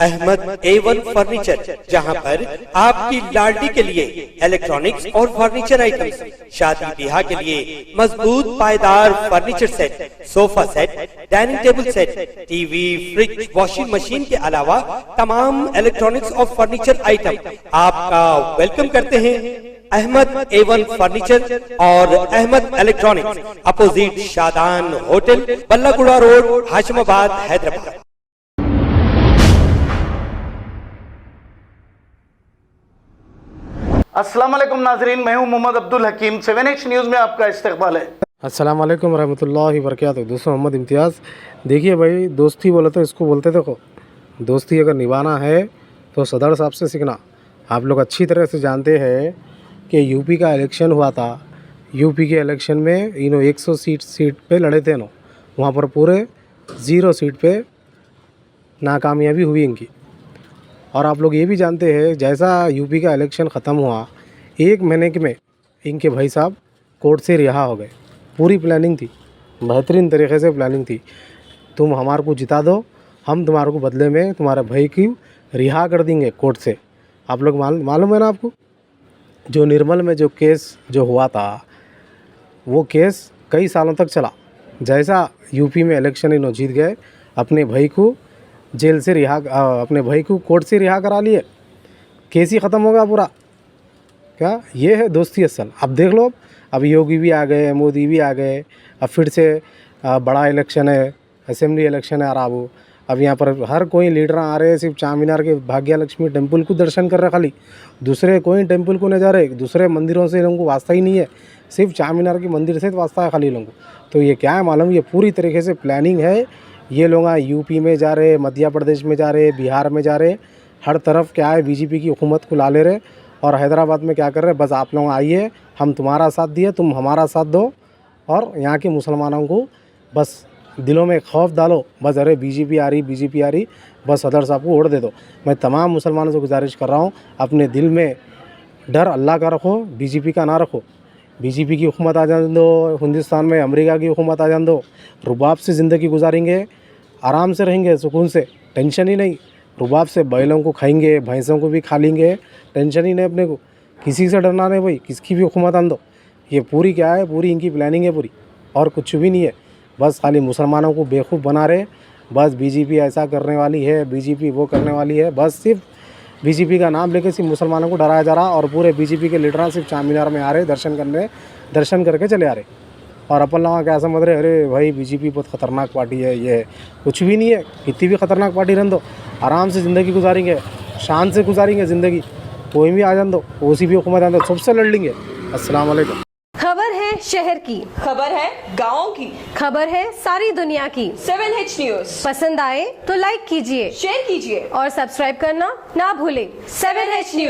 Ahmad A1 furniture, जहां पर आपकी लाडली के लिए इलेक्ट्रॉनिक्स और फर्नीचर आइटम्स, शादी ब्याह के लिए मजबूत पायदार furniture set, sofa set, dining table set, TV, fridge, washing machine के अलावा तमाम इलेक्ट्रॉनिक्स और फर्नीचर आइटम आपका वेलकम करते हैं। अहमद A1 फर्नीचर और Ahmed electronics, opposite Shadan hotel, Ballaguda road, Hashimabad, Hyderabad. अस्सलाम वालेकुम नाजरीन, मैं हूं मोहम्मद अब्दुल हकीम। 7H न्यूज़ में आपका इस्तकबाल है। अस्सलाम वालेकुम रहमतुल्लाहि व बरकातहू। दोस्तों, मोहम्मद इम्तियाज़। देखिए भाई, दोस्ती बोले तो इसको बोलते देखो, दोस्ती अगर निभाना है तो सदर साहब से सीखना। आप लोग अच्छी तरह से जानते हैं कि यूपी का इलेक्शन हुआ था। यूपी के इलेक्शन में इन्हों 100 सीट पे लड़े थे। नो वहाँ पर पूरे 0 सीट पे नाकामयाबी हुई इनकी। और आप लोग ये भी जानते हैं, जैसा यूपी का इलेक्शन ख़त्म हुआ 1 महीने के में इनके भाई साहब कोर्ट से रिहा हो गए। पूरी प्लानिंग थी, बेहतरीन तरीके से प्लानिंग थी। तुम हमारे को जिता दो, हम तुम्हारे को बदले में तुम्हारे भाई की रिहा कर देंगे कोर्ट से। आप लोग मालूम है ना आपको, जो निर्मल में जो केस जो हुआ था, वो केस कई सालों तक चला। जैसा यूपी में इलेक्शन इन्होंने जीत गए, अपने भाई को जेल से रिहा, अपने भाई को कोर्ट से रिहा करा लिए, केस ही ख़त्म होगा पूरा। क्या ये है दोस्ती असल। अब देख लो, अब योगी भी आ गए, मोदी भी आ गए, अब फिर से बड़ा इलेक्शन है, असेंबली इलेक्शन है। और अब यहाँ पर हर कोई लीडर आ रहे हैं, सिर्फ चार मीनार के भाग्य लक्ष्मी टेम्पल को दर्शन कर रहे खाली, दूसरे कोई टेम्पल को नहीं जा रहे, दूसरे मंदिरों से लोगों को वास्ता ही नहीं है, सिर्फ चार मीनार के मंदिर से वास्ता है खाली लोगों को। तो ये क्या है मालूम, ये पूरी तरीके से प्लानिंग है। ये लोग यूपी में जा रहे, मध्य प्रदेश में जा रहे, बिहार में जा रहे, हर तरफ क्या है बीजेपी की हुकूमत को ला ले रहे। और हैदराबाद में क्या कर रहे, बस आप लोग आइए, हम तुम्हारा साथ दिए, तुम हमारा साथ दो, और यहाँ के मुसलमानों को बस दिलों में खौफ डालो, बस अरे बीजेपी आ रही, बीजेपी आ रही, बस सदर साहब को वोट दे दो। मैं तमाम मुसलमानों से गुजारिश कर रहा हूँ, अपने दिल में डर अल्लाह का रखो, बीजेपी का ना रखो। बीजेपी की हुकूमत आ जाने दो, हिंदुस्तान में अमेरिका की हुकूमत आ जाने दो, रुबाब से ज़िंदगी गुजारेंगे, आराम से रहेंगे, सुकून से, टेंशन ही नहीं। रुबाब से बैलों को खाएंगे, भैंसों को भी खा लेंगे, टेंशन ही नहीं अपने को, किसी से डरना नहीं भाई, किसकी भी हुकूमत आन दो। ये पूरी क्या है, पूरी इनकी प्लानिंग है पूरी, और कुछ भी नहीं है। बस खाली मुसलमानों को बेवकूफ़ बना रहे, बस बीजेपी ऐसा करने वाली है, बीजेपी वो करने वाली है, बस सिर्फ बीजेपी का नाम लेके सिर्फ मुसलमानों को डराया जा रहा। और पूरे बीजेपी के लीडर सिर्फ चार मीनार में आ रहे, दर्शन करने, दर्शन करके चले आ रहे। और अपन लोग क्या समझ रहे, अरे भाई बीजेपी बहुत ख़तरनाक पार्टी है, ये कुछ भी नहीं है। कितनी भी ख़तरनाक पार्टी रहने दो, आराम से ज़िंदगी गुजारेंगे, शान से गुजारेंगे ज़िंदगी। कोई भी आ जान दो, ओसी भी हुकूमत आन दो, सबसे लड़ लेंगे। अस्सलाम वालेकुम। खबर है शहर की, खबर है गाँव की, खबर है सारी दुनिया की। 7H न्यूज़ पसंद आए तो लाइक कीजिए, शेयर कीजिए और सब्सक्राइब करना ना भूलें। 7H news.